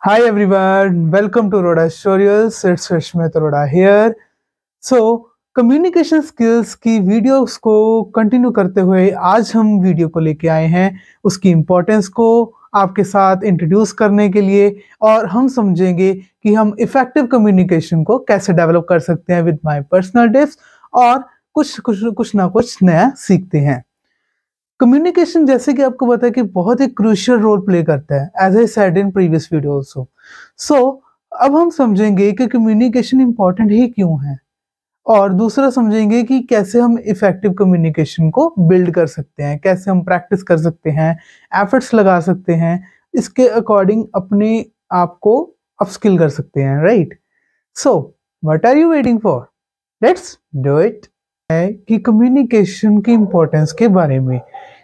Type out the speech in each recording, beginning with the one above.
Hi everyone, welcome to Roda Tutorials. It's Rashmit Roda here. So, communication skills की videos को continue करते हुए आज हम वीडियो को लेके आए हैं उसकी इम्पोर्टेंस को आपके साथ इंट्रोड्यूस करने के लिए और हम समझेंगे कि हम इफेक्टिव कम्युनिकेशन को कैसे डेवलप कर सकते हैं विद माय पर्सनल टिप्स और कुछ ना कुछ नया सीखते हैं। कम्युनिकेशन जैसे कि आपको पता है कि बहुत ही क्रूशियल रोल प्ले करता है as I said in previous video also. So अब हम समझेंगे कि कम्युनिकेशन इंपॉर्टेंट ही क्यों है और दूसरा समझेंगे कि कैसे हम इफेक्टिव कम्युनिकेशन को बिल्ड कर सकते हैं, कैसे हम प्रैक्टिस कर सकते हैं, एफर्ट्स लगा सकते हैं, इसके अकॉर्डिंग अपने आप को अपस्किल कर सकते हैं, right? So what are you waiting for? Let's do it. है कि कम्युनिकेशन की इम्पोर्टेंस के बारे में,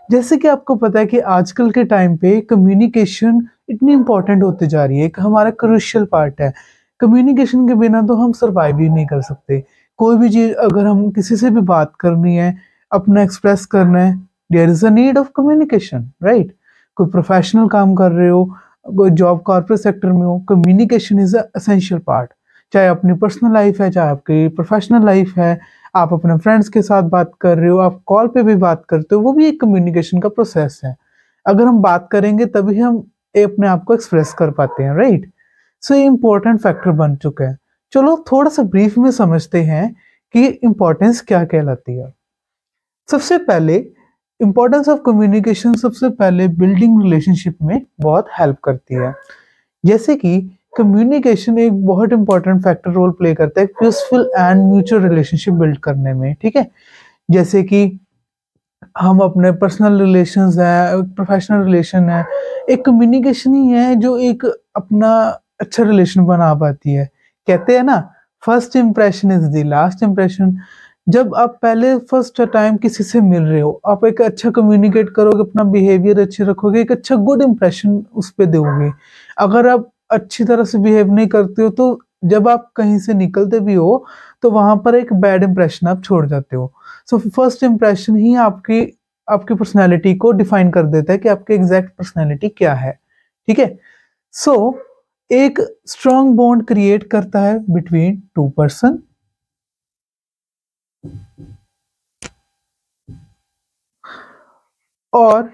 जैसे कि आपको पता है कि आजकल के टाइम पे कम्युनिकेशन इतनी इम्पोर्टेंट होती जा रही है, एक हमारा क्रूशियल पार्ट है। कम्युनिकेशन के बिना तो हम सर्वाइव ही नहीं कर सकते। कोई भी चीज़ अगर हम किसी से भी बात करनी है, अपना एक्सप्रेस करना है, there is a need of communication, right? कोई प्रोफेशनल काम कर रहे हो, कोई जॉब कॉर्पोरेट सेक्टर में हो, communication is a essential part. चाहे अपनी पर्सनल लाइफ है, चाहे आपकी प्रोफेशनल लाइफ है, आप अपने फ्रेंड्स के साथ बात कर रहे हो, आप कॉल पे भी बात करते हो, वो भी एक कम्युनिकेशन का प्रोसेस है। अगर हम बात करेंगे तभी हम अपने आप को एक्सप्रेस कर पाते हैं, राइट? सो ये इम्पोर्टेंट फैक्टर बन चुका है। चलो थोड़ा सा ब्रीफ में समझते हैं कि इम्पोर्टेंस क्या कहलाती है। सबसे पहले इम्पोर्टेंस ऑफ कम्युनिकेशन सबसे पहले बिल्डिंग रिलेशनशिप में बहुत हेल्प करती है। जैसे कि कम्युनिकेशन एक बहुत इंपॉर्टेंट फैक्टर रोल प्ले करता है peaceful and mutual relationship build करने में, ठीक है? जैसे कि हम अपने पर्सनल रिलेशंस है, प्रोफेशनल रिलेशन है, एक कम्युनिकेशन ही है जो एक अपना अच्छा रिलेशन बना पाती है। कहते हैं ना, first impression is the last impression. जब आप पहले फर्स्ट टाइम किसी से मिल रहे हो, आप एक अच्छा कम्युनिकेट करोगे, अपना बिहेवियर अच्छे रखोगे, एक अच्छा गुड इम्प्रेशन उस पे दोगे। अगर आप अच्छी तरह से बिहेव नहीं करते हो तो जब आप कहीं से निकलते भी हो तो वहां पर एक बैड इंप्रेशन आप छोड़ जाते हो। सो फर्स्ट इम्प्रेशन ही आपकी आपकी पर्सनैलिटी को डिफाइन कर देता है कि आपकी एग्जैक्ट पर्सनैलिटी क्या है, ठीक है? सो एक स्ट्रॉन्ग बॉन्ड क्रिएट करता है बिटवीन टू पर्सन और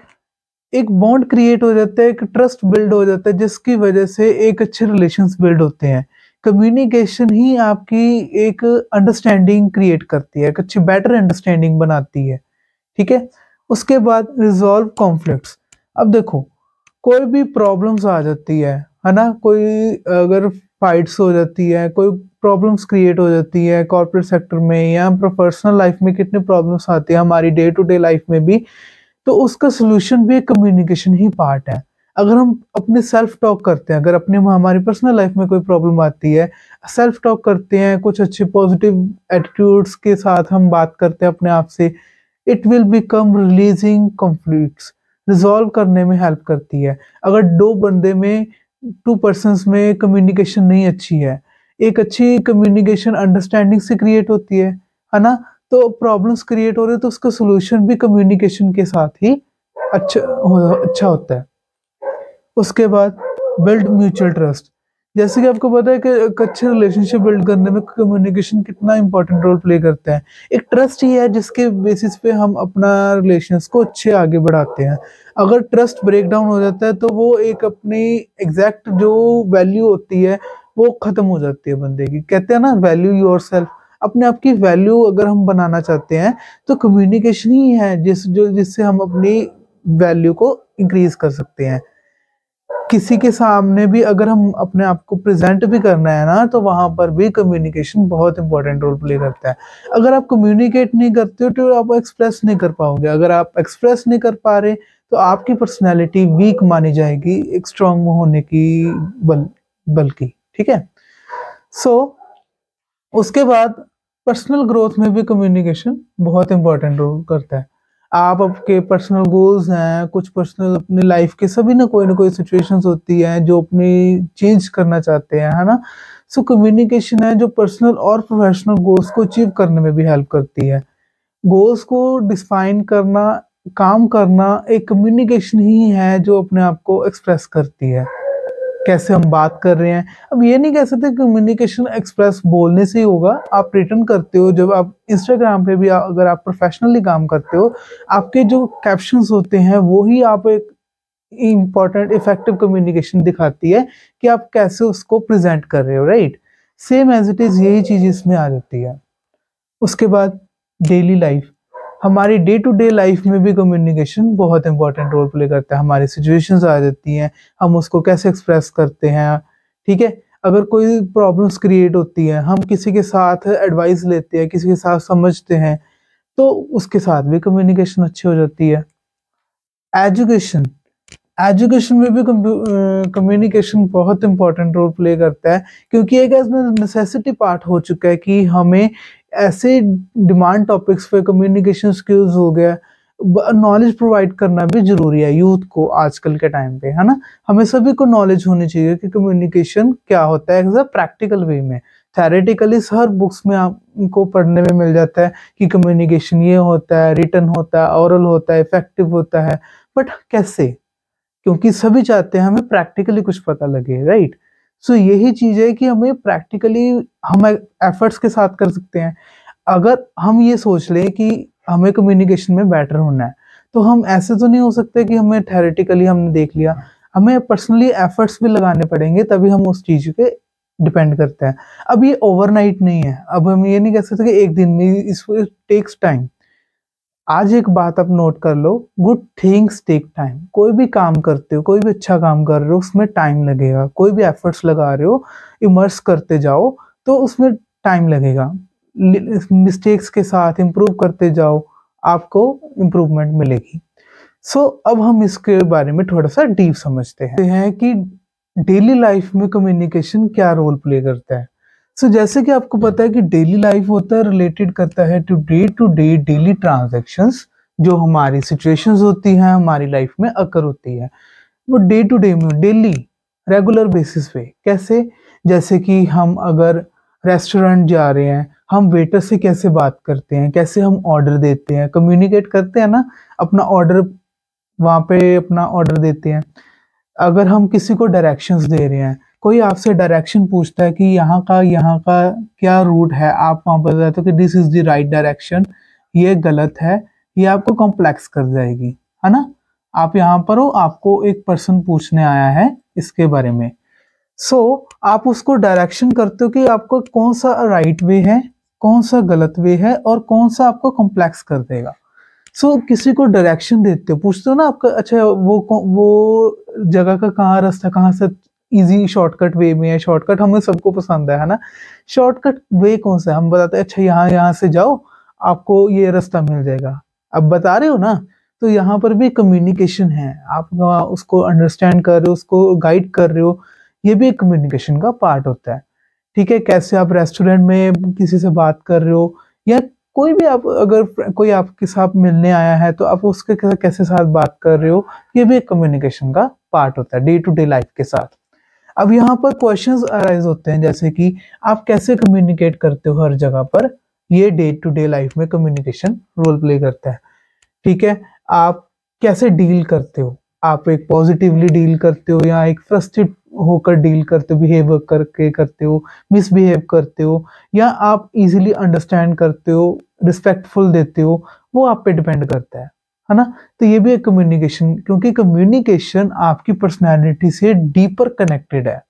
एक बॉन्ड क्रिएट हो जाता है, एक ट्रस्ट बिल्ड हो जाता है जिसकी वजह से एक अच्छे रिलेशंस बिल्ड होते हैं। कम्युनिकेशन ही आपकी एक अंडरस्टैंडिंग क्रिएट करती है, एक अच्छी बेटर अंडरस्टैंडिंग बनाती है, ठीक है? उसके बाद रिजॉल्व कॉन्फ्लिक्ट्स। अब देखो, कोई भी प्रॉब्लम्स आ जाती है ना? कोई अगर फाइट्स हो जाती है, कोई प्रॉब्लम्स क्रिएट हो जाती है कॉर्पोरेट सेक्टर में या पर्सनल लाइफ में, कितने प्रॉब्लम्स आती है हमारी डे टू डे लाइफ में भी, तो उसका सोल्यूशन भी एक कम्युनिकेशन ही पार्ट है। अगर हम अपने सेल्फ टॉक करते हैं, अगर अपने हमारी पर्सनल लाइफ में कोई प्रॉब्लम आती है, सेल्फ टॉक करते हैं, कुछ अच्छे पॉजिटिव एटीट्यूड्स के साथ हम बात करते हैं अपने आप से, it will become releasing conflicts, resolve करने में हेल्प करती है। अगर दो बंदे में, टू पर्सन्स में कम्युनिकेशन नहीं अच्छी है, एक अच्छी कम्युनिकेशन अंडरस्टैंडिंग से क्रिएट होती है ना? तो प्रॉब्लम्स क्रिएट हो रहे हैं तो उसका सोल्यूशन भी कम्युनिकेशन के साथ ही अच्छा होता है। उसके बाद बिल्ड म्यूचुअल ट्रस्ट। जैसे कि आपको पता है कि एक अच्छे रिलेशनशिप बिल्ड करने में कम्युनिकेशन कितना इंपॉर्टेंट रोल प्ले करता है। एक ट्रस्ट ही है जिसके बेसिस पे हम अपना रिलेशंस को अच्छे आगे बढ़ाते हैं। अगर ट्रस्ट ब्रेक डाउन हो जाता है तो वो एक अपनी एग्जैक्ट जो वैल्यू होती है वो खत्म हो जाती है बंदे की। कहते हैं ना, वैल्यू योरसेल्फ। अपने आप की वैल्यू अगर हम बनाना चाहते हैं तो कम्युनिकेशन ही है जिससे हम अपनी वैल्यू को इंक्रीज कर सकते हैं। किसी के सामने भी अगर हम अपने आप को प्रेजेंट भी करना है ना, तो वहां पर भी कम्युनिकेशन बहुत इंपॉर्टेंट रोल प्ले करता है। अगर आप कम्युनिकेट नहीं करते हो तो आप एक्सप्रेस नहीं कर पाओगे। अगर आप एक्सप्रेस नहीं कर पा रहे तो आपकी पर्सनैलिटी वीक मानी जाएगी एक स्ट्रांग होने की बल्कि, ठीक है? सो उसके बाद पर्सनल ग्रोथ में भी कम्युनिकेशन बहुत इंपॉर्टेंट रोल करता है। आप आपके पर्सनल गोल्स हैं, कुछ पर्सनल अपनी लाइफ के सभी ना कोई सिचुएशंस होती हैं जो अपनी चेंज करना चाहते हैं, है ना? सो कम्युनिकेशन है जो पर्सनल और प्रोफेशनल गोल्स को अचीव करने में भी हेल्प करती है। गोल्स को डिफाइन करना, काम करना एक कम्युनिकेशन ही है जो अपने आप को एक्सप्रेस करती है। कैसे हम बात कर रहे हैं। अब ये नहीं कह सकते कम्युनिकेशन एक्सप्रेस बोलने से ही होगा, आप रिटर्न करते हो, जब आप इंस्टाग्राम पे भी अगर आप प्रोफेशनली काम करते हो, आपके जो कैप्शंस होते हैं वो ही आप एक इम्पॉर्टेंट इफेक्टिव कम्युनिकेशन दिखाती है कि आप कैसे उसको प्रेजेंट कर रहे हो, right. Same as it is यही चीज इसमें आ जाती है। उसके बाद डेली लाइफ, हमारी डे टू डे लाइफ में भी कम्युनिकेशन बहुत इंपॉर्टेंट रोल प्ले करता है। हमारी सिचुएशंस आ जाती हैं, हम उसको कैसे एक्सप्रेस करते हैं, ठीक है। अगर कोई प्रॉब्लम्स क्रिएट होती है, हम किसी के साथ एडवाइस लेते हैं, किसी के साथ समझते हैं, तो उसके साथ भी कम्युनिकेशन अच्छी हो जाती है। एजुकेशन, एजुकेशन में भी कम्युनिकेशन बहुत इंपॉर्टेंट रोल प्ले करता है, क्योंकि एक ऐसा नेसेसिटी पार्ट हो चुका है कि हमें ऐसे डिमांड टॉपिक्स पे कम्युनिकेशन स्किल्स हो गया, नॉलेज प्रोवाइड करना भी जरूरी है यूथ को आजकल के टाइम पे, है ना। हमें सभी को नॉलेज होनी चाहिए कि कम्युनिकेशन क्या होता है एग्जैक्ट प्रैक्टिकल वे में। थेरेटिकली हर बुक्स में आपको पढ़ने में मिल जाता है कि कम्युनिकेशन ये होता है, रिटन होता है, ओरल होता है, इफेक्टिव होता है, बट कैसे, क्योंकि सभी चाहते हैं हमें प्रैक्टिकली कुछ पता लगे, राइट। सो यही चीज है कि हमें प्रैक्टिकली हम एफर्ट्स के साथ कर सकते हैं। अगर हम ये सोच लें कि हमें कम्युनिकेशन में बेटर होना है, तो हम ऐसे तो नहीं हो सकते कि हमें थेरेटिकली हमने देख लिया, हमें पर्सनली एफर्ट्स भी लगाने पड़ेंगे, तभी हम उस चीज पे डिपेंड करते हैं। अब ये ओवरनाइट नहीं है, अब हम ये नहीं कह सकते कि एक दिन में, इसको टेक्स टाइम। आज एक बात आप नोट कर लो, गुड थिंग्स टेक टाइम। कोई भी काम करते हो, कोई भी अच्छा काम कर रहे हो, उसमें टाइम लगेगा। कोई भी एफर्ट्स लगा रहे हो, इमर्स करते जाओ, तो उसमें टाइम लगेगा। मिस्टेक्स के साथ इम्प्रूव करते जाओ, आपको इम्प्रूवमेंट मिलेगी। सो अब हम इसके बारे में थोड़ा सा डीप समझते हैं कि डेली लाइफ में कम्युनिकेशन क्या रोल प्ले करता है। सो जैसे कि आपको पता है कि डेली लाइफ होता है, रिलेटेड करता है टू डे डेली ट्रांजैक्शंस, जो हमारी सिचुएशंस होती हैं हमारी लाइफ में अकर होती है, वो डे टू डे में, डेली रेगुलर बेसिस पे। कैसे, जैसे कि हम अगर रेस्टोरेंट जा रहे हैं, हम वेटर से कैसे बात करते हैं, कैसे हम ऑर्डर देते हैं, कम्युनिकेट करते हैं ना, अपना ऑर्डर वहाँ पे अपना ऑर्डर देते हैं। अगर हम किसी को डायरेक्शंस दे रहे हैं, कोई आपसे डायरेक्शन पूछता है कि यहाँ का क्या रूट है, आप वहाँ पर बताते हो कि this is the right direction, ये गलत है, ये आपको कॉम्प्लेक्स कर जाएगी, है ना। आप यहाँ पर हो, आपको एक पर्सन पूछने आया है इसके बारे में, सो आप उसको डायरेक्शन करते हो कि आपको कौन सा राइट वे है, कौन सा गलत वे है, और कौन सा आपको कॉम्प्लेक्स कर देगा। सो किसी को डायरेक्शन देते हो, पूछते हो ना आपका, अच्छा वो जगह का कहाँ रास्ता, कहाँ से इजी शॉर्टकट वे में है। शॉर्टकट हमें सबको पसंद है ना। शॉर्टकट वे कौन सा है, हम बताते हैं, अच्छा यहाँ से जाओ, आपको ये रास्ता मिल जाएगा। अब बता रहे हो ना, तो यहाँ पर भी कम्युनिकेशन है, आप उसको अंडरस्टैंड कर रहे हो, उसको गाइड कर रहे हो, ये भी एक कम्युनिकेशन का पार्ट होता है। ठीक है, कैसे आप रेस्टोरेंट में किसी से बात कर रहे हो, या कोई भी, आप अगर कोई आपके साथ मिलने आया है तो आप उसके कैसे साथ बात कर रहे हो, ये भी एक कम्युनिकेशन का पार्ट होता है डे टू डे लाइफ के साथ। अब यहाँ पर क्वेश्चंस अराइज होते हैं, जैसे कि आप कैसे कम्युनिकेट करते हो हर जगह पर, ये डे टू डे लाइफ में कम्युनिकेशन रोल प्ले करता है। ठीक है, आप कैसे डील करते हो, आप एक पॉजिटिवली डील करते हो, या एक फ्रस्ट्रेट होकर डील करते हो, बिहेव करके करते हो, मिसबिहेव करते हो, या आप इजीली अंडरस्टैंड करते हो, रिस्पेक्टफुल देते हो, वो आप पे डिपेंड करता है ना। तो ये भी एक कम्युनिकेशन, क्योंकि कम्युनिकेशन आपकी पर्सनैलिटी से डीपर कनेक्टेड है।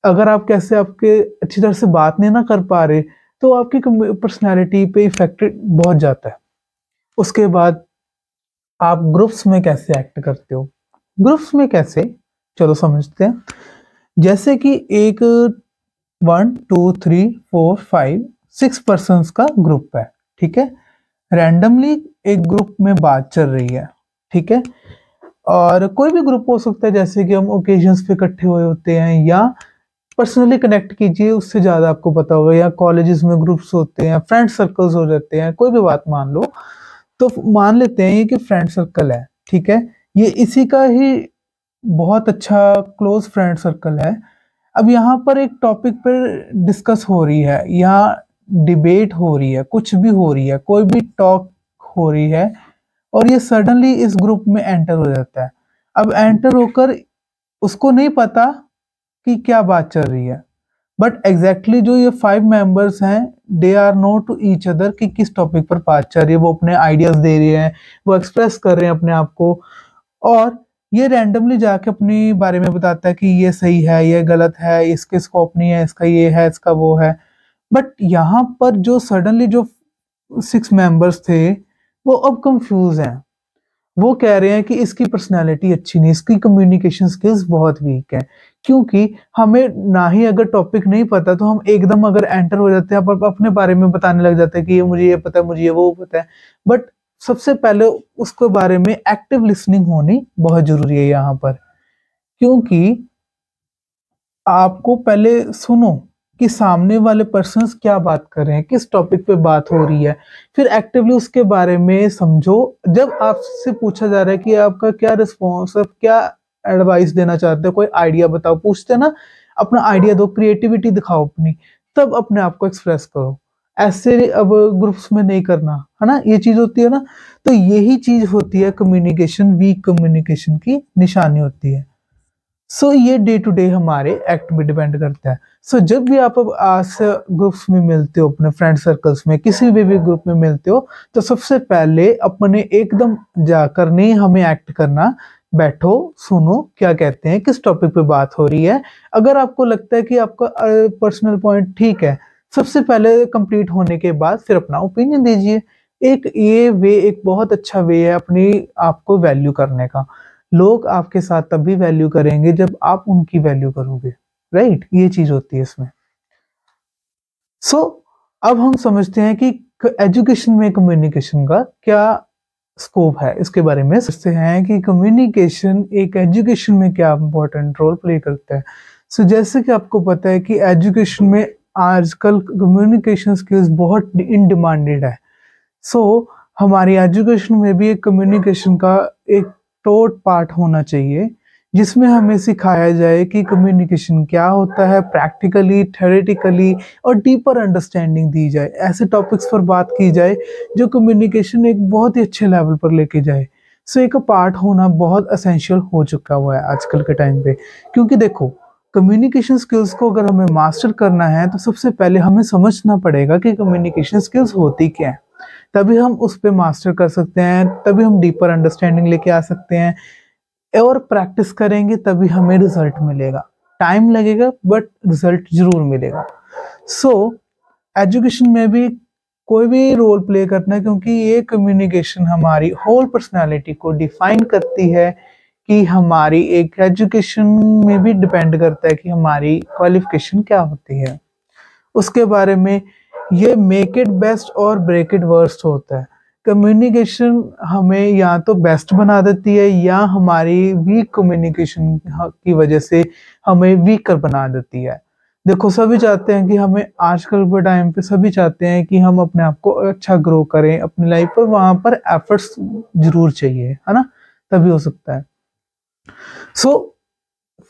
अगर आप कैसे आपके अच्छी तरह से बात नहीं ना कर पा रहे, तो आपकी पर्सनैलिटी पे इफेक्टेड बहुत जाता है। उसके बाद आप ग्रुप्स में कैसे एक्ट करते हो, ग्रुप्स में कैसे, चलो समझते हैं। जैसे कि एक 1 2 3 4 5 6 पर्सन का ग्रुप है, ठीक है। रैंडमली एक ग्रुप में बात चल रही है, ठीक है। और कोई भी ग्रुप हो सकता है, जैसे कि हम ओकेजन्स पे इकट्ठे हुए होते हैं, या पर्सनली कनेक्ट कीजिए, उससे ज़्यादा आपको पता होगा, या कॉलेजेस में ग्रुप्स होते हैं, फ्रेंड सर्कल्स हो जाते हैं, कोई भी बात मान लो। तो मान लेते हैं ये कि फ्रेंड सर्कल है, ठीक है, ये इसी का ही बहुत अच्छा क्लोज फ्रेंड सर्कल है। अब यहाँ पर एक टॉपिक पर डिस्कस हो रही है, या डिबेट हो रही है, कुछ भी हो रही है, कोई भी टॉक हो रही है, और ये सडनली इस ग्रुप में एंटर हो जाता है। अब एंटर होकर उसको नहीं पता कि क्या बात चल रही है, बट एग्जैक्टली जो ये 5 मेंबर्स हैं they are know to each other कि किस टॉपिक पर बात चल रही है। वो अपने आइडियाज दे रहे हैं, वो एक्सप्रेस कर रहे हैं अपने आप को, और ये रैंडमली जाके अपने बारे में बताता है कि ये सही है, ये गलत है, इसके स्कोप नहीं है, इसका ये है, इसका वो है। बट यहाँ पर जो सडनली जो 6 मेंबर्स थे वो अब कंफ्यूज हैं। वो कह रहे हैं कि इसकी पर्सनालिटी अच्छी नहीं, इसकी कम्युनिकेशन स्किल्स बहुत वीक है, क्योंकि हमें ना ही अगर टॉपिक नहीं पता तो हम एकदम अगर एंटर हो जाते हैं, अपने बारे में बताने लग जाते हैं कि ये मुझे ये पता है, मुझे ये वो पता है। बट सबसे पहले उसके बारे में एक्टिव लिसनिंग होनी बहुत जरूरी है यहाँ पर, क्योंकि आपको पहले सुनो कि सामने वाले पर्सन्स क्या बात कर रहे हैं, किस टॉपिक पे बात हो रही है, फिर एक्टिवली उसके बारे में समझो। जब आपसे पूछा जा रहा है कि आपका क्या रिस्पॉन्स, आप क्या एडवाइस देना चाहते हो, कोई आइडिया बताओ, पूछते हैं ना, अपना आइडिया दो, क्रिएटिविटी दिखाओ अपनी, तब अपने आप को एक्सप्रेस करो। ऐसे अब ग्रुप्स में नहीं करना, है ना, ये चीज होती है ना। तो यही चीज होती है कम्युनिकेशन, वीक कम्युनिकेशन की निशानी होती है। सो ये डे टू डे हमारे एक्ट में डिपेंड करता है। जब भी आप अब आज ग्रुप्स में मिलते हो, अपने फ्रेंड सर्कल्स में, किसी भी ग्रुप में मिलते हो, तो सबसे पहले अपने एकदम जाकर नहीं हमें एक्ट करना, बैठो, सुनो क्या कहते हैं, किस टॉपिक पे बात हो रही है। अगर आपको लगता है कि आपका पर्सनल पॉइंट ठीक है, सबसे पहले कंप्लीट होने के बाद फिर अपना ओपिनियन दीजिए। एक बहुत अच्छा वे है अपनी आपको वैल्यू करने का। लोग आपके साथ तभी वैल्यू करेंगे जब आप उनकी वैल्यू करोगे, राइट? ये चीज होती है इसमें। अब हम समझते हैं कि एजुकेशन में कम्युनिकेशन का क्या स्कोप है, इसके बारे में सोचते हैं कि कम्युनिकेशन एक एजुकेशन में क्या इंपॉर्टेंट रोल प्ले करता है। जैसे कि आपको पता है कि एजुकेशन में आजकल कम्युनिकेशन स्किल्स बहुत इन डिमांडेड है। हमारी एजुकेशन में भी एक कम्युनिकेशन का एक टोट पार्ट होना चाहिए, जिसमें हमें सिखाया जाए कि कम्युनिकेशन क्या होता है, प्रैक्टिकली, थ्योरेटिकली, और डीपर अंडरस्टैंडिंग दी जाए। ऐसे टॉपिक्स पर बात की जाए जो कम्युनिकेशन एक बहुत ही अच्छे लेवल पर लेके जाए। एक पार्ट होना बहुत असेंशियल हो चुका हुआ है आजकल के टाइम पे, क्योंकि देखो, कम्युनिकेशन स्किल्स को अगर हमें मास्टर करना है तो सबसे पहले हमें समझना पड़ेगा कि कम्युनिकेशन स्किल्स होती क्या है। तभी हम उस पर मास्टर कर सकते हैं, तभी हम डीपर अंडरस्टैंडिंग लेके आ सकते हैं, और प्रैक्टिस करेंगे तभी हमें रिजल्ट मिलेगा। टाइम लगेगा बट रिजल्ट जरूर मिलेगा। एजुकेशन में भी कोई भी रोल प्ले करना है, क्योंकि ये कम्युनिकेशन हमारी होल पर्सनालिटी को डिफाइन करती है, कि हमारी एक एजुकेशन में भी डिपेंड करता है कि हमारी क्वालिफिकेशन क्या होती है उसके बारे में। ये मेक इट बेस्ट और ब्रेक इट वर्स्ट होता है। कम्युनिकेशन हमें या तो बेस्ट बना देती है, या हमारी वीक कम्युनिकेशन की वजह से हमें वीकर बना देती है। देखो, सभी चाहते हैं कि हमें, आजकल के टाइम पे सभी चाहते हैं कि हम अपने आप को अच्छा ग्रो करें अपनी लाइफ पर, वहां पर एफर्ट्स जरूर चाहिए, है ना, तभी हो सकता है।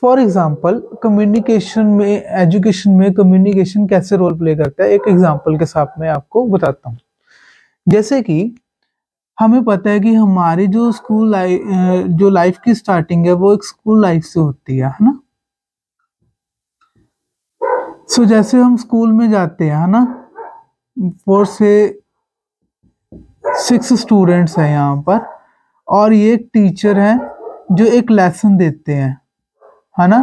फॉर एग्जाम्पल, कम्युनिकेशन में, एजुकेशन में कम्युनिकेशन कैसे रोल प्ले करता है, एक एग्जाम्पल के साथ मैं आपको बताता हूँ। जैसे कि हमें पता है कि हमारी जो स्कूल लाइफ, जो लाइफ की स्टार्टिंग है वो एक स्कूल लाइफ से होती है ना। जैसे हम स्कूल में जाते हैं, है ना, 4 से 6 स्टूडेंट्स हैं यहाँ पर, और ये एक टीचर है जो एक लेसन देते हैं, है ना।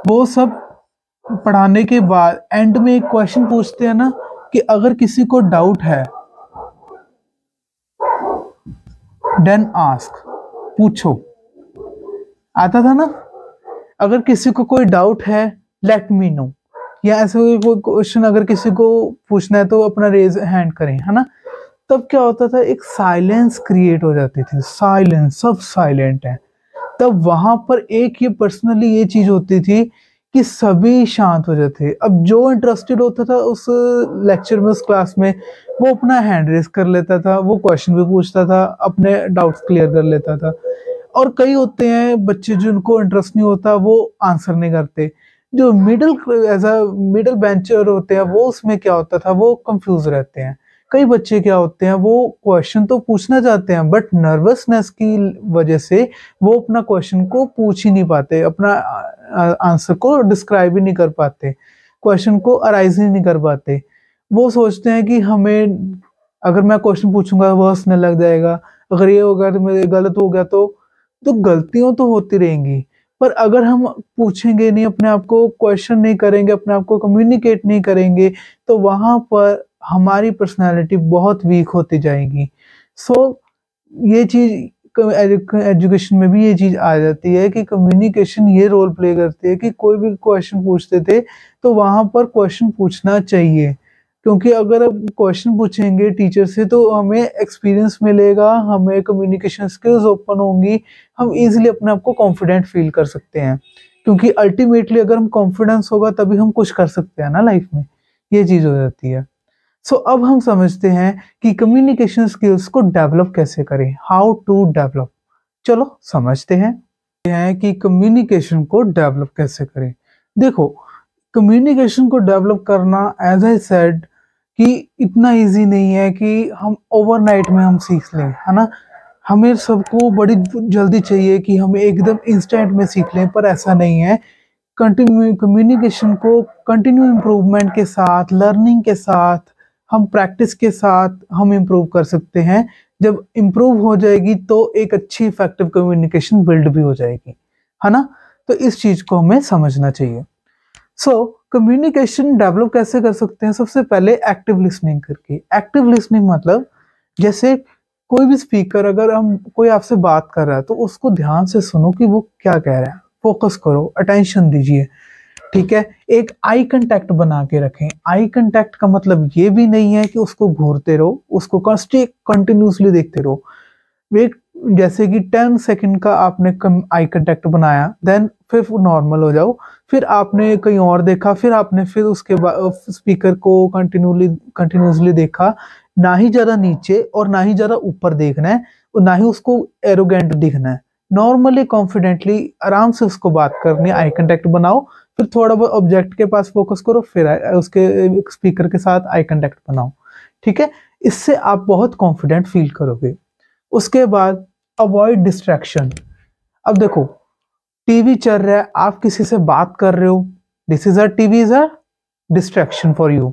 वो सब पढ़ाने के बाद एंड में एक क्वेश्चन पूछते हैं ना, कि अगर किसी को डाउट है देन आस्क, पूछो। आता था ना, अगर किसी को कोई डाउट है लेट मी नो, या ऐसे कोई क्वेश्चन अगर किसी को पूछना है तो अपना रेज हैंड करें, है ना। तब क्या होता था, एक साइलेंस क्रिएट हो जाती थी, साइलेंस, सब साइलेंट है। तब वहां पर एक ये पर्सनली ये चीज होती थी कि सभी शांत हो जाते। अब जो इंटरेस्टेड होता था उस लेक्चर में, उस क्लास में, वो अपना हैंड रेस कर लेता था, वो क्वेश्चन भी पूछता था, अपने डाउट्स क्लियर कर लेता था। और कई होते हैं बच्चे जिनको इंटरेस्ट नहीं होता, वो आंसर नहीं करते। जो मिडिल बेंचर होते हैं, वो उसमें क्या होता था, वो कंफ्यूज रहते हैं। कई बच्चे क्या होते हैं, वो क्वेश्चन तो पूछना चाहते हैं बट नर्वसनेस की वजह से वो अपना क्वेश्चन को पूछ ही नहीं पाते, अपना आंसर को डिस्क्राइब ही नहीं कर पाते, क्वेश्चन को अराइज ही नहीं कर पाते। वो सोचते हैं कि हमें, अगर मैं क्वेश्चन पूछूंगा वो हंसने लग जाएगा, अगर ये होगा तो मेरे गलत हो गया तो गलतियां तो होती रहेंगी। पर अगर हम पूछेंगे नहीं, अपने आप को क्वेश्चन नहीं करेंगे, अपने आप को कम्युनिकेट नहीं करेंगे, तो वहां पर हमारी पर्सनालिटी बहुत वीक होती जाएगी। सो ये चीज एजुकेशन में भी ये चीज आ जाती है कि कम्युनिकेशन ये रोल प्ले करती है कि कोई भी क्वेश्चन पूछते थे तो वहां पर क्वेश्चन पूछना चाहिए, क्योंकि अगर अब क्वेश्चन पूछेंगे टीचर से तो हमें एक्सपीरियंस मिलेगा, हमें कम्युनिकेशन स्किल्स ओपन होंगी, हम इजीली अपने आप को कॉन्फिडेंट फील कर सकते हैं। क्योंकि अल्टीमेटली अगर हम कॉन्फिडेंस होगा तभी हम कुछ कर सकते हैं ना लाइफ में, ये चीज हो जाती है। सो अब हम समझते हैं कि कम्युनिकेशन स्किल्स को डेवलप कैसे करें, हाउ टू डेवलप। चलो समझते हैं कि कम्युनिकेशन को डेवलप कैसे करें। देखो, कम्युनिकेशन को डेवलप करना, एज आई सेड, कि इतना इजी नहीं है कि हम ओवरनाइट में हम सीख लें, है ना। हमें सबको बड़ी जल्दी चाहिए कि हमें एकदम इंस्टेंट में सीख लें, पर ऐसा नहीं है। कंटिन्यू कम्युनिकेशन को कंटिन्यू इम्प्रूवमेंट के साथ, लर्निंग के साथ, हम प्रैक्टिस के साथ हम इम्प्रूव कर सकते हैं। जब इम्प्रूव हो जाएगी तो एक अच्छी इफेक्टिव कम्युनिकेशन बिल्ड भी हो जाएगी, है ना। तो इस चीज को हमें समझना चाहिए। सो कम्युनिकेशन डेवलप कैसे कर सकते हैं? सबसे पहले एक्टिव लिसनिंग करके। एक्टिव लिसनिंग मतलब, जैसे कोई भी स्पीकर, अगर हम कोई आपसे बात कर रहा है तो उसको ध्यान से सुनो कि वो क्या कह रहा है, फोकस करो, अटेंशन दीजिए, ठीक है। एक आई कांटेक्ट बना के रखें। आई कांटेक्ट का मतलब ये भी नहीं है कि उसको घूरते रहो, उसको कंटिन्यूसली देखते रहो। वेट, जैसे कि 10 सेकंड का आपने आई कांटेक्ट बनाया, देन फिर नॉर्मल हो जाओ, फिर आपने कहीं और देखा, फिर आपने फिर उसके बाद स्पीकर को कंटिन्यूसली देखा। ना ही ज्यादा नीचे और ना ही ज्यादा ऊपर देखना है, और ना ही उसको एरोगेंट दिखना है। नॉर्मली कॉन्फिडेंटली आराम से उसको बात करनी है, आई कांटेक्ट बनाओ, फिर थोड़ा बहुत ऑब्जेक्ट के पास फोकस करो, फिर उसके स्पीकर के साथ आई कांटेक्ट बनाओ, ठीक है। इससे आप बहुत कॉन्फिडेंट फील करोगे। उसके बाद अवॉइड डिस्ट्रैक्शन। अब देखो, टीवी चल रहा है, आप किसी से बात कर रहे हो, this is a TV is a distraction for you.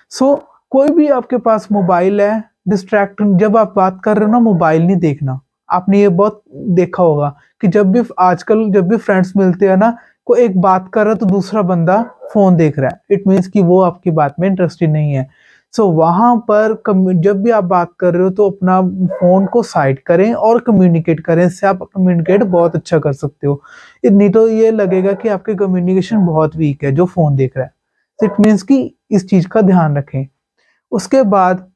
So कोई भी आपके पास मोबाइल है, डिस्ट्रैक्ट, जब आप बात कर रहे हो ना, मोबाइल नहीं देखना। आपने ये बहुत देखा होगा कि जब भी आजकल जब भी फ्रेंड्स मिलते हैं ना, कोई एक बात कर रहा है तो दूसरा बंदा फोन देख रहा है, इट मीन्स कि वो आपकी बात में इंटरेस्टेड नहीं है। सो वहां पर जब भी आप बात कर रहे हो तो अपना फोन को साइड करें और कम्युनिकेट करें, इससे आप कम्युनिकेट बहुत अच्छा कर सकते हो। नहीं तो ये लगेगा कि आपके कम्युनिकेशन बहुत वीक है जो फोन देख रहा है। इट मीन्स कि इस चीज का ध्यान रखें। उसके बाद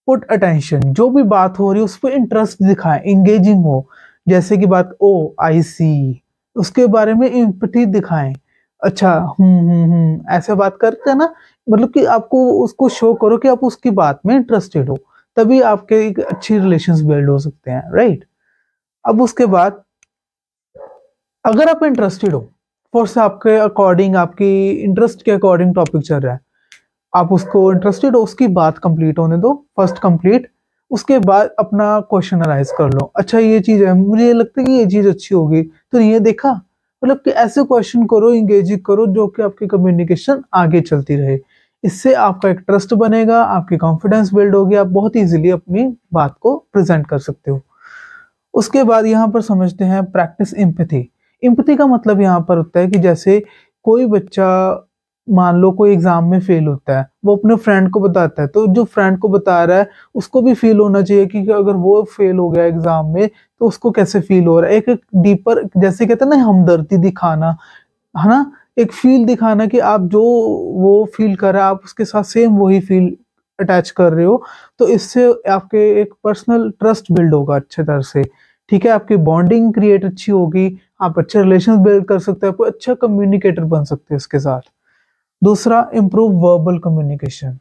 पुट अटेंशन, जो भी बात हो रही है उस पर इंटरेस्ट दिखाएं, इंगेजिंग हो। जैसे कि बात, ओ आई सी, उसके बारे में एम्पैथी दिखाएं। अच्छा, ऐसे बात करते हैं ना, मतलब कि आपको उसको शो करो कि आप उसकी बात में इंटरेस्टेड हो, तभी आपके एक अच्छी रिलेशंस बिल्ड हो सकते हैं, राइट। अब उसके बाद, अगर आप इंटरेस्टेड हो, फोर्स आपके अकॉर्डिंग, आपकी इंटरेस्ट के अकॉर्डिंग टॉपिक चल रहा है, आप उसको इंटरेस्टेड हो, उसकी बात कंप्लीट होने दो, फर्स्ट कंप्लीट। उसके बाद अपना क्वेश्चन अराइज कर लो, अच्छा ये चीज है, मुझे ये लगता है कि ये चीज अच्छी होगी, तो ये देखा, मतलब कि ऐसे क्वेश्चन करो, इंगेजिंग करो, जो कि आपकी कम्युनिकेशन आगे चलती रहे। इससे आपका एक ट्रस्ट बनेगा, आपकी कॉन्फिडेंस बिल्ड होगी, आप बहुत इजीली अपनी बात को प्रेजेंट कर सकते हो। उसके बाद यहाँ पर समझते हैं प्रैक्टिस एम्पैथी। एम्पैथी का मतलब यहाँ पर होता है कि जैसे कोई बच्चा, मान लो कोई एग्जाम में फेल होता है, वो अपने फ्रेंड को बताता है, तो जो फ्रेंड को बता रहा है उसको भी फील होना चाहिए कि अगर वो फेल हो गया एग्जाम में तो उसको कैसे फील हो रहा है। एक डीपर, जैसे कहते हैं ना, हमदर्दी दिखाना, है ना, एक फील दिखाना कि आप जो वो फील कर रहा है आप उसके साथ सेम वही फील अटैच कर रहे हो। तो इससे आपके एक पर्सनल ट्रस्ट बिल्ड होगा अच्छे तरह से, ठीक है। आपकी बॉन्डिंग क्रिएट अच्छी होगी, आप अच्छे रिलेशन बिल्ड कर सकते हैं, कोई अच्छा कम्युनिकेटर बन सकते हैं इसके साथ। दूसरा, improve verbal communication.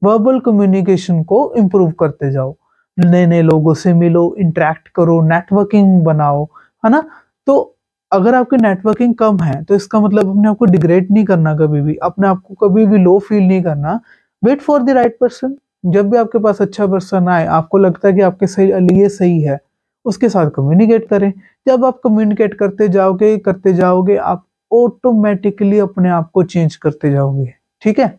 Verbal communication को इम्प्रूव करते जाओ, नए नए लोगों से मिलो, इंटरेक्ट करो, नेटवर्किंग बनाओ, है ना। तो अगर आपकी नेटवर्किंग कम है तो इसका मतलब अपने आप को डिग्रेड नहीं करना, कभी भी अपने आप को कभी भी लो फील नहीं करना। Wait for the right person. जब भी आपके पास अच्छा पर्सन आए, आपको लगता है कि आपके सही लिए सही है, उसके साथ कम्युनिकेट करें। जब आप कम्युनिकेट करते जाओगे आप ऑटोमेटिकली अपने आप को चेंज करते जाओगे। ठीक है।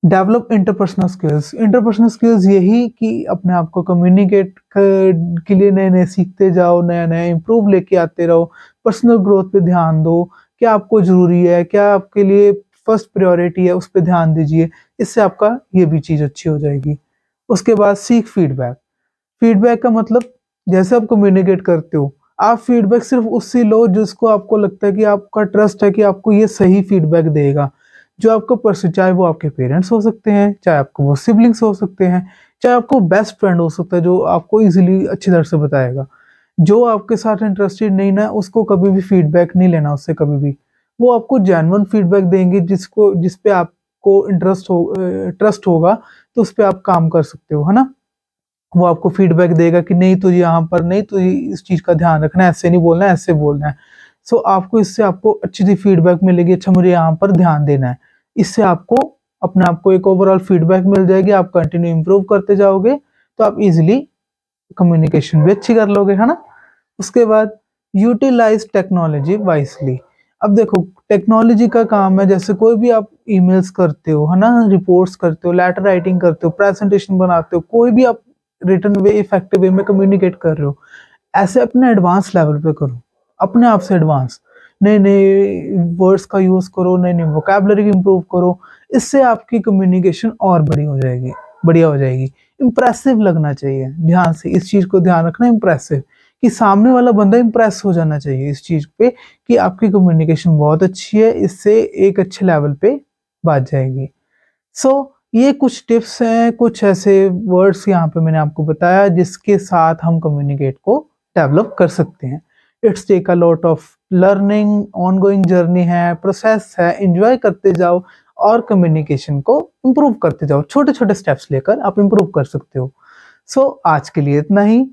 Develop interpersonal skills. Interpersonal skills यही कि अपने आप को कम्युनिकेट के लिए नए नए सीखते जाओ, नया नया इम्प्रूव लेके आते रहो। पर्सनल ग्रोथ पे ध्यान दो, क्या आपको जरूरी है, क्या आपके लिए फर्स्ट प्रायोरिटी है, उस पर ध्यान दीजिए। इससे आपका ये भी चीज अच्छी हो जाएगी। उसके बाद सीख फीडबैक। फीडबैक का मतलब जैसे आप कम्युनिकेट करते हो, आप फीडबैक सिर्फ उससे लो जिसको आपको लगता है कि आपका ट्रस्ट है कि आपको ये सही फीडबैक देगा। जो आपको पर्सन, चाहे वो आपके पेरेंट्स हो सकते हैं, चाहे आपको वो सिबलिंग्स हो सकते हैं, चाहे आपको बेस्ट फ्रेंड हो सकता है जो आपको इजीली अच्छी तरह से बताएगा। जो आपके साथ इंटरेस्टेड नहीं ना, उसको कभी भी फीडबैक नहीं लेना उससे कभी भी। वो आपको जेन्युइन फीडबैक देंगे जिस पे आपको इंटरेस्ट हो, ट्रस्ट होगा, तो उस पर आप काम कर सकते हो, है ना। वो आपको फीडबैक देगा कि नहीं तुझे यहाँ पर नहीं, तुझे इस चीज का ध्यान रखना है, ऐसे नहीं बोलना है, ऐसे बोलना है। सो आपको इससे आपको अच्छी सी फीडबैक मिलेगी, अच्छा मुझे यहाँ पर ध्यान देना है। इससे आपको अपने आप को एक ओवरऑल फीडबैक मिल जाएगी, आप कंटिन्यू इंप्रूव करते जाओगे, तो आप इजिली कम्युनिकेशन भी अच्छी कर लोगे, है ना। उसके बाद यूटिलाइज टेक्नोलॉजी वाइसली। अब देखो टेक्नोलॉजी का काम है, जैसे कोई भी आप ईमेल्स करते हो, है ना, रिपोर्ट्स करते हो, लेटर राइटिंग करते हो, प्रेजेंटेशन बनाते हो, कोई भी आप रिटर्न वे, इफेक्टिव वे में कम्युनिकेट कर रहे हो, ऐसे अपने एडवांस लेवल पे करो, अपने आप से एडवांस। नए नए वर्ड्स का यूज करो, नई नई वोकैबलरी इंप्रूव करो। इससे आपकी कम्युनिकेशन और बड़ी हो जाएगी, बढ़िया हो जाएगी। इंप्रेसिव लगना चाहिए, ध्यान से इस चीज को ध्यान रखना, इंप्रेसिव, कि सामने वाला बंदा इंप्रेस हो जाना चाहिए इस चीज पे कि आपकी कम्युनिकेशन बहुत अच्छी है, इससे एक अच्छे लेवल पे बात जाएगी। सो ये कुछ टिप्स हैं, कुछ ऐसे वर्ड्स यहाँ पे मैंने आपको बताया जिसके साथ हम कम्युनिकेट को डेवलप कर सकते हैं। It's take a lot of learning, ongoing journey है, प्रोसेस है, एंजॉय करते जाओ और कम्युनिकेशन को इम्प्रूव करते जाओ। छोटे छोटे स्टेप्स लेकर आप इम्प्रूव कर सकते हो। सो आज के लिए इतना ही।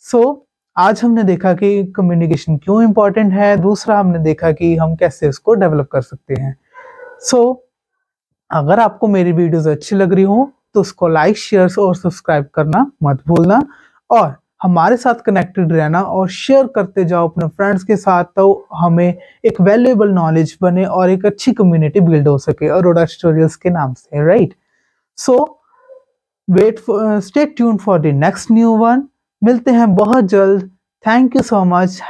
सो आज हमने देखा कि कम्युनिकेशन क्यों इम्पोर्टेंट है, दूसरा हमने देखा कि हम कैसे उसको डेवलप कर सकते हैं। सो अगर आपको मेरी वीडियोस अच्छी लग रही हो तो उसको लाइक, शेयर और सब्सक्राइब करना मत भूलना, और हमारे साथ कनेक्टेड रहना और शेयर करते जाओ अपने फ्रेंड्स के साथ, तो हमें एक वैल्यूएबल नॉलेज बने और एक अच्छी कम्युनिटी बिल्ड हो सके अरोड़ा ट्यूटोरियल्स के नाम से, right. So stay tuned for the next new one. मिलते हैं बहुत जल्द। Thank you so much.